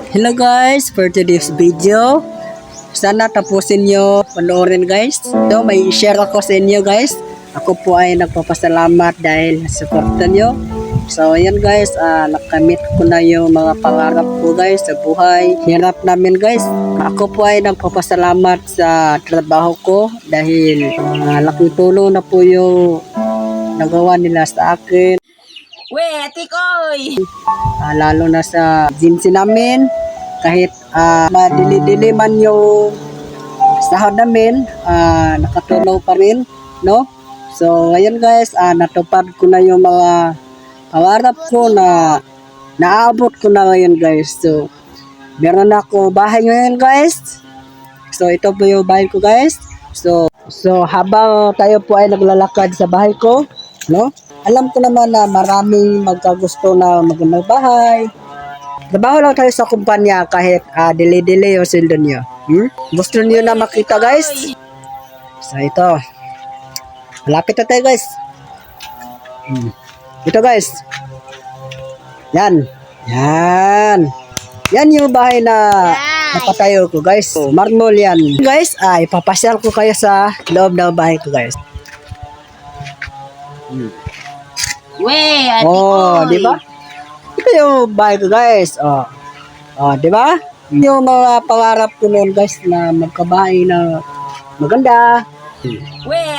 Hello guys, for today's video, sana tapusin nyo panoorin guys. So may share ako sa inyo guys. Ako po ay nagpapasalamat dahil suporta nyo. So ayan guys, nakamit ko na yung mga pangarap ko guys sa buhay. Hirap namin guys. Ako po ay nagpapasalamat sa trabaho ko dahil laking tulong na po yung nagawa nila sa akin. Tikoy! Lalo na sa agency namin, kahit madili-dili man yung sahod namin, nakatulong pa rin, no? So, ngayon guys, natupad ko na yung mga pangarap ko na naabot ko na ngayon guys. So, meron na ako bahay ngayon guys. So, ito po yung bahay ko guys. So habang tayo po ay naglalakad sa bahay ko, no? Alam ko naman na maraming magkagusto na magandang bahay. Trabaho lang tayo sa kumpanya kahit dili-dili yung sweldo niyo. Gusto niyo na makita guys? So ito. Malapit na tayo guys. Ito guys. Yan. Yan yung bahay na napatayo ko guys. So, marmol yan. Guys, ipapasyal ko kayo sa loob ng bahay ko guys. Di ba? Ito yung bahay ko guys. Di ba? Yung mga pangarap ko noon guys na magkabahay na maganda.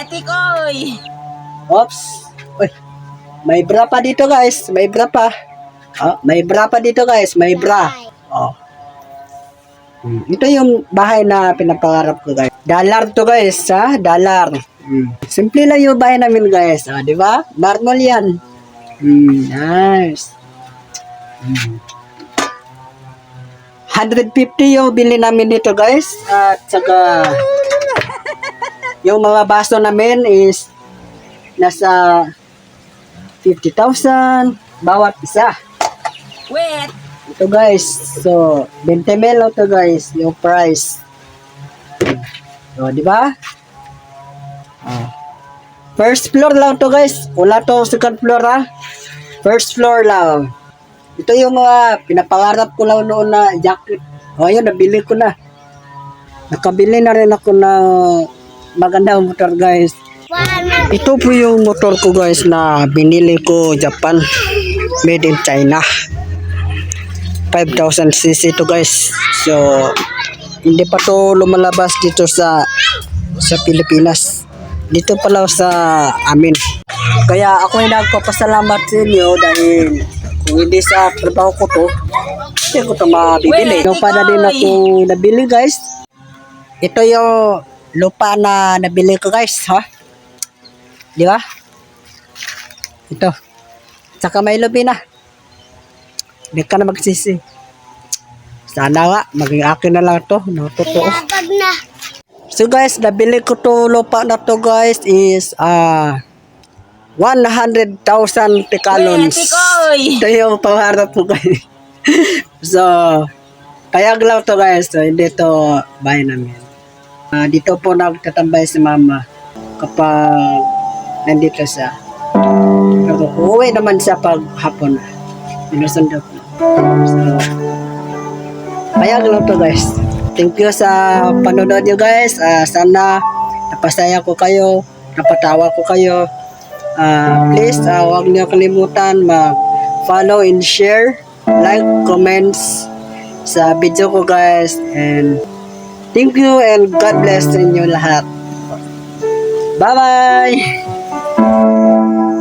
Tikoy! Oops. Uy. May bra pa dito guys. May bra pa. May bra pa dito guys. May bra. Ito yung bahay na pinapangarap ko guys. Dollar to guys, ha? Dollar. Simple lang yung bahay namin guys. Di ba? Marmol yan. Nice. 150 yung bili namin dito guys. At saka yung mga baso namin is nasa 50,000 bawat isa. Ito guys. So 20 ml to guys yung price. So di ba? First floor lang to guys. Wala to second floor ha. First floor lang. Ito yung mga pinapangarap ko lang noon na jacket. Ayun, nabili ko na. Nakabili na rin ako ng magandang motor guys. Ito po yung motor ko guys na binili ko Japan. Made in China. 5,000cc to guys. So, hindi pa to lumalabas dito sa Pilipinas. Dito pala sa amin. Kaya ako ay nagpapasalamat sa inyo dahil kung hindi sa trabaho ko to, hindi ko to mabibili. Lupa na din ako nabili guys. Ito yung lupa na nabili ko guys, ha? Di ba? Ito. Saka may lubi na. Hindi ka na magsisi. Sana nga, maging akin na lang to. No, totoo. So guys, nabili ko to lupa na to guys is 100,000 pekalons. Ito yung pangarap ko guys. So, kaya lang to guys. So, hindi to bahay namin. Dito po nagtatambay si mama kapag nandito siya. Uuwi naman siya pag hapon na. Sinusundo ko. So, kaya lang to guys. Thank you sa panonood nyo guys. Sana napasaya ko kayo, napatawa ko kayo. Please, huwag niyo kalimutan mag-follow and share, like, comments sa video ko guys. And thank you and God bless sa inyo lahat. Bye-bye!